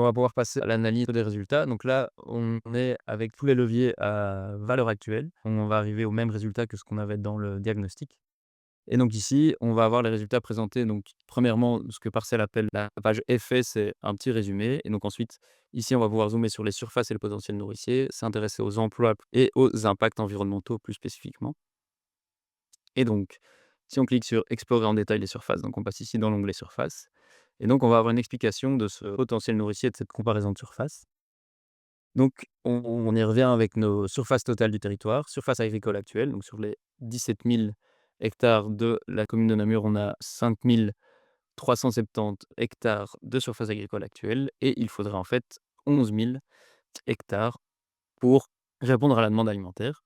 On va pouvoir passer à l'analyse des résultats. Donc là, on est avec tous les leviers à valeur actuelle. On va arriver au même résultat que ce qu'on avait dans le diagnostic. Et donc ici, on va avoir les résultats présentés. Donc premièrement, ce que Parcel appelle la page effet, c'est un petit résumé. Et donc ensuite, ici, on va pouvoir zoomer sur les surfaces et le potentiel nourricier, s'intéresser aux emplois et aux impacts environnementaux plus spécifiquement. Et donc, si on clique sur explorer en détail les surfaces, donc on passe ici dans l'onglet surface. Et donc, on va avoir une explication de ce potentiel nourricier, de cette comparaison de surface. Donc, on y revient avec nos surfaces totales du territoire, surface agricole actuelle. Donc, sur les 17 000 hectares de la commune de Namur, on a 5 370 hectares de surface agricole actuelle. Et il faudrait en fait 11 000 hectares pour répondre à la demande alimentaire.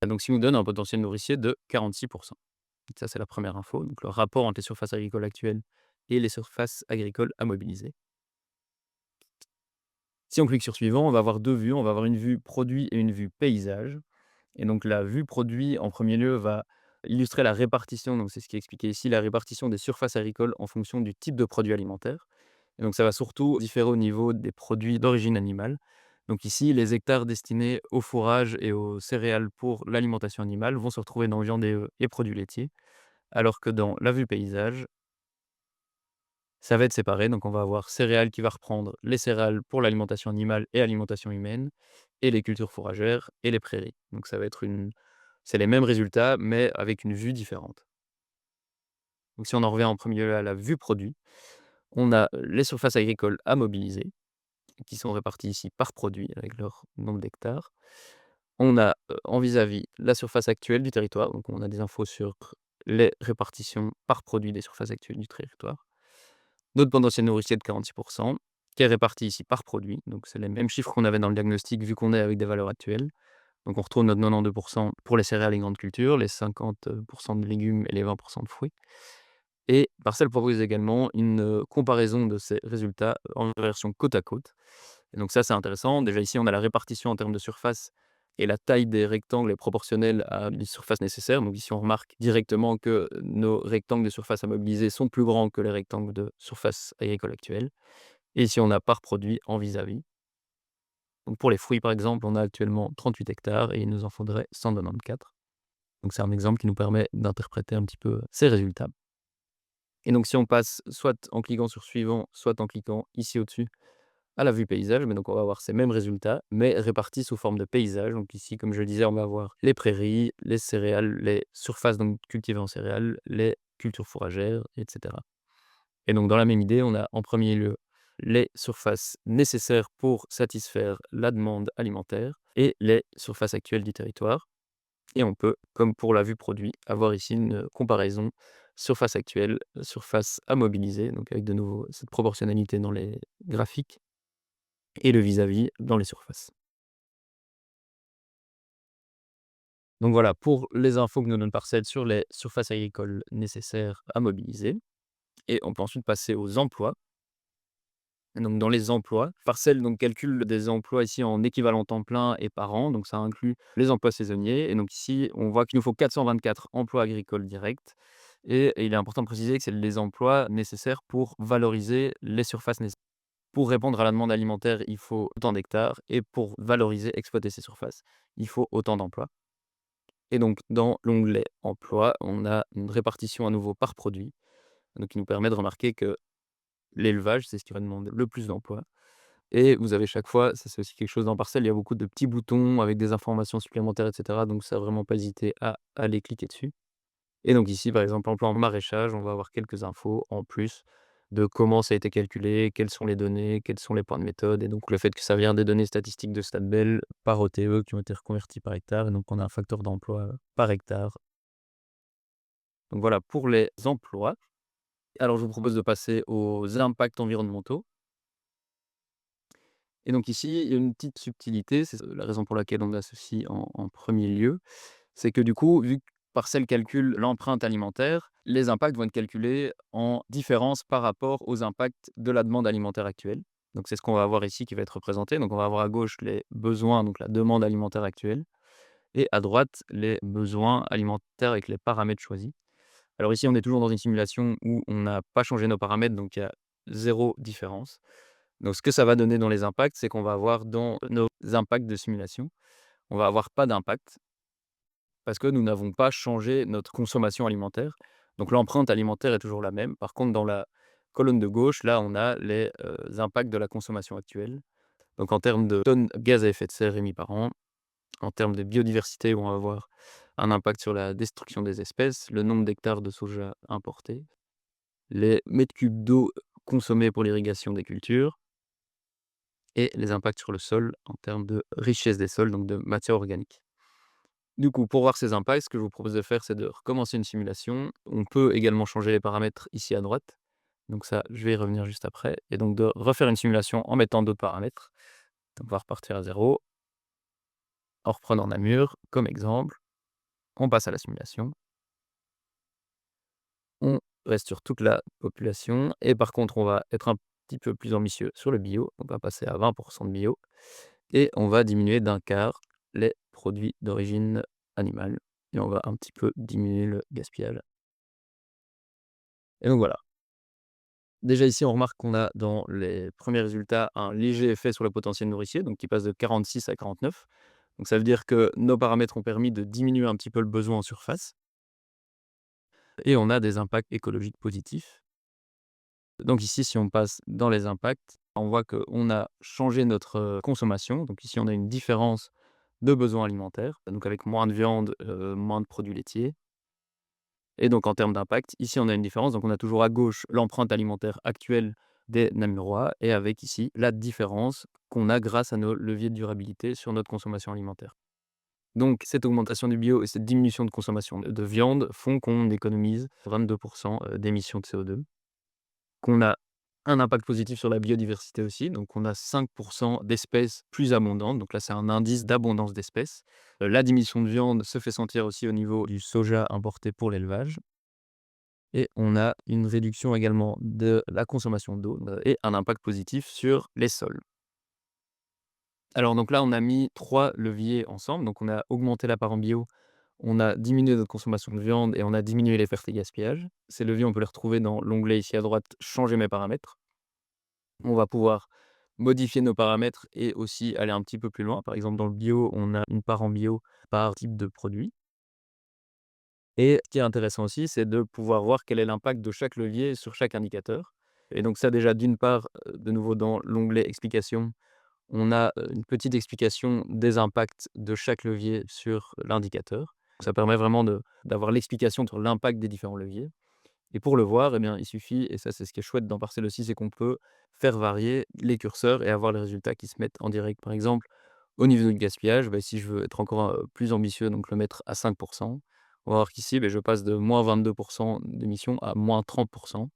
Donc, ce qui nous donne un potentiel nourricier de 46%. Donc ça, c'est la première info. Donc, le rapport entre les surfaces agricoles actuelles et les surfaces agricoles à mobiliser. Si on clique sur suivant, on va avoir deux vues. On va avoir une vue produit et une vue paysage. Et donc, la vue produit, en premier lieu, va illustrer la répartition, donc c'est ce qui est expliqué ici, la répartition des surfaces agricoles en fonction du type de produit alimentaire. Et donc, ça va surtout différer au niveau des produits d'origine animale. Donc ici, les hectares destinés au fourrage et aux céréales pour l'alimentation animale vont se retrouver dans viande et œufs et produits laitiers, alors que dans la vue paysage, ça va être séparé. Donc on va avoir céréales qui va reprendre les céréales pour l'alimentation animale et alimentation humaine, et les cultures fourragères et les prairies. Donc ça va être c'est les mêmes résultats, mais avec une vue différente. Donc si on en revient en premier lieu à la vue produit, on a les surfaces agricoles à mobiliser, qui sont réparties ici par produit, avec leur nombre d'hectares. On a en vis-à-vis la surface actuelle du territoire, donc on a des infos sur les répartitions par produit des surfaces actuelles du territoire. Notre potentiel nourricier de 46%, qui est réparti ici par produit, donc c'est les mêmes chiffres qu'on avait dans le diagnostic vu qu'on est avec des valeurs actuelles. Donc on retrouve notre 92% pour les céréales et grandes cultures, les 50% de légumes et les 20% de fruits. Et Parcel propose également une comparaison de ces résultats en version côte à côte. Et donc ça, c'est intéressant. Déjà ici, on a la répartition en termes de surface et la taille des rectangles est proportionnelle à les surfaces nécessaires. Donc ici, on remarque directement que nos rectangles de surface à mobiliser sont plus grands que les rectangles de surface agricole actuelle. Et ici, on a par produit en vis-à-vis. Donc pour les fruits, par exemple, on a actuellement 38 hectares et il nous en faudrait 194. Donc c'est un exemple qui nous permet d'interpréter un petit peu ces résultats. Et donc si on passe soit en cliquant sur suivant, soit en cliquant ici au-dessus à la vue paysage, mais donc on va avoir ces mêmes résultats, mais répartis sous forme de paysage. Donc ici, comme je le disais, on va avoir les prairies, les céréales, les surfaces donc cultivées en céréales, les cultures fourragères, etc. Et donc dans la même idée, on a en premier lieu les surfaces nécessaires pour satisfaire la demande alimentaire et les surfaces actuelles du territoire. Et on peut, comme pour la vue produit, avoir ici une comparaison surface actuelle, surface à mobiliser, donc avec de nouveau cette proportionnalité dans les graphiques et le vis-à-vis dans les surfaces. Donc voilà pour les infos que nous donne Parcel sur les surfaces agricoles nécessaires à mobiliser. Et on peut ensuite passer aux emplois. Et donc dans les emplois, Parcel donc calcule des emplois ici en équivalent temps plein et par an, donc ça inclut les emplois saisonniers. Et donc ici, on voit qu'il nous faut 424 emplois agricoles directs. Et il est important de préciser que c'est les emplois nécessaires pour valoriser les surfaces nécessaires. Pour répondre à la demande alimentaire, il faut autant d'hectares, et pour valoriser, exploiter ces surfaces, il faut autant d'emplois. Et donc dans l'onglet emploi, on a une répartition à nouveau par produit, donc qui nous permet de remarquer que l'élevage, c'est ce qui va demander le plus d'emplois. Et vous avez chaque fois, ça c'est aussi quelque chose dans Parcel, il y a beaucoup de petits boutons avec des informations supplémentaires, et cetera. Donc ça, vraiment pas hésiter à aller cliquer dessus. Et donc ici, par exemple, en plan maraîchage, on va avoir quelques infos en plus de comment ça a été calculé, quelles sont les données, quels sont les points de méthode, et donc le fait que ça vient des données statistiques de StatBel par OTE qui ont été reconverties par hectare, et donc on a un facteur d'emploi par hectare. Donc voilà pour les emplois. Alors je vous propose de passer aux impacts environnementaux. Et donc ici, il y a une petite subtilité, c'est la raison pour laquelle on l'associe en premier lieu. C'est que du coup, vu que Parcel calcule l'empreinte alimentaire, les impacts vont être calculés en différence par rapport aux impacts de la demande alimentaire actuelle. Donc c'est ce qu'on va avoir ici qui va être représenté. Donc on va avoir à gauche les besoins, donc la demande alimentaire actuelle, et à droite les besoins alimentaires avec les paramètres choisis. Alors ici, on est toujours dans une simulation où on n'a pas changé nos paramètres, donc il y a zéro différence. Donc ce que ça va donner dans les impacts, c'est qu'on va avoir dans nos impacts de simulation, on va avoir pas d'impact parce que nous n'avons pas changé notre consommation alimentaire. Donc l'empreinte alimentaire est toujours la même. Par contre, dans la colonne de gauche, là, on a les, impacts de la consommation actuelle. Donc en termes de tonnes gaz à effet de serre émis par an, en termes de biodiversité, on va avoir un impact sur la destruction des espèces, le nombre d'hectares de soja importés, les mètres cubes d'eau consommés pour l'irrigation des cultures et les impacts sur le sol en termes de richesse des sols, donc de matière organique. Du coup, pour voir ces impacts, ce que je vous propose de faire, c'est de recommencer une simulation. On peut également changer les paramètres ici à droite. Donc ça, je vais y revenir juste après. Et donc de refaire une simulation en mettant d'autres paramètres. Donc on va repartir à zéro, en reprenant Namur comme exemple. On passe à la simulation. On reste sur toute la population. Et par contre, on va être un petit peu plus ambitieux sur le bio. On va passer à 20 de bio. Et on va diminuer d'un quart les produits d'origine animale. Et on va un petit peu diminuer le gaspillage. Et donc voilà. Déjà ici, on remarque qu'on a dans les premiers résultats un léger effet sur le potentiel nourricier, donc qui passe de 46 à 49. Donc ça veut dire que nos paramètres ont permis de diminuer un petit peu le besoin en surface et on a des impacts écologiques positifs. Donc ici, si on passe dans les impacts, on voit qu'on a changé notre consommation. Donc ici, on a une différence de besoins alimentaires, donc avec moins de viande, moins de produits laitiers. Et donc en termes d'impact, ici on a une différence. Donc on a toujours à gauche l'empreinte alimentaire actuelle des Namurois et avec ici la différence qu'on a grâce à nos leviers de durabilité sur notre consommation alimentaire. Donc cette augmentation du bio et cette diminution de consommation de viande font qu'on économise 22 d'émissions de CO2, qu'on a un impact positif sur la biodiversité aussi. Donc on a 5 d'espèces plus abondantes. Donc là, c'est un indice d'abondance d'espèces. La diminution de viande se fait sentir aussi au niveau du soja importé pour l'élevage. Et on a une réduction également de la consommation d'eau, et un impact positif sur les sols. Alors donc là, on a mis 3 leviers ensemble. Donc on a augmenté la part en bio, on a diminué notre consommation de viande et on a diminué les pertes et gaspillages. Ces leviers, on peut les retrouver dans l'onglet ici à droite «Changer mes paramètres». On va pouvoir modifier nos paramètres et aussi aller un petit peu plus loin. Par exemple, dans le bio, on a une part en bio par type de produit. Et ce qui est intéressant aussi, c'est de pouvoir voir quel est l'impact de chaque levier sur chaque indicateur. Et donc ça déjà, d'une part, de nouveau dans l'onglet explications, on a, une petite explication des impacts de chaque levier sur l'indicateur. Ça permet vraiment d'avoir l'explication sur l'impact des différents leviers. Et pour le voir, eh bien, il suffit, et ça c'est ce qui est chouette dans Parcelle aussi, c'est qu'on peut faire varier les curseurs et avoir les résultats qui se mettent en direct. Par exemple, au niveau du gaspillage, bah, si je veux être encore, plus ambitieux, donc le mettre à 5 on va voir qu'ici, beh, je passe de -22 d'émissions à -30.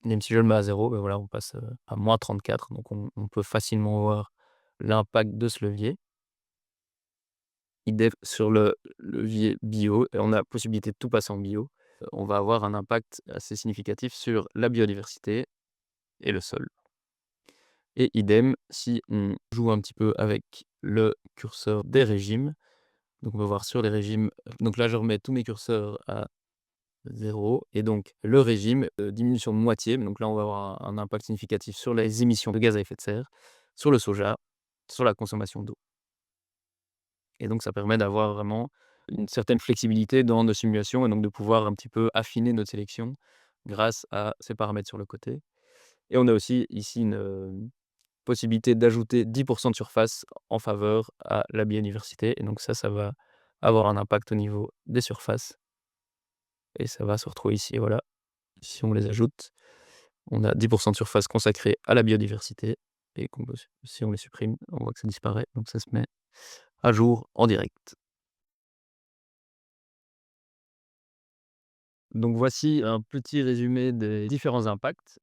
Même si je le mets à 0, bah, voilà, on passe, à -34, donc on peut facilement voir l'impact de ce levier. Idem sur le levier bio et on a possibilité de tout passer en bio. On va avoir un impact assez significatif sur la biodiversité et le sol. Et idem si on joue un petit peu avec le curseur des régimes. Donc on va voir sur les régimes, donc là je remets tous mes curseurs à 0 et donc le régime, diminution de moitié, donc là on va avoir un impact significatif sur les émissions de gaz à effet de serre, sur le soja, sur la consommation d'eau. Et donc ça permet d'avoir vraiment une certaine flexibilité dans nos simulations et donc de pouvoir un petit peu affiner notre sélection grâce à ces paramètres sur le côté. Et on a aussi ici une, possibilité d'ajouter 10 de surface en faveur à la biodiversité et donc ça va avoir un impact au niveau des surfaces et ça va se retrouver ici, voilà. Si on les ajoute, on a 10 de surface consacrée à la biodiversité et qu'on peut si on les supprime, on voit que ça disparaît, donc ça se met à jour en direct. Donc voici un petit résumé des différents impacts.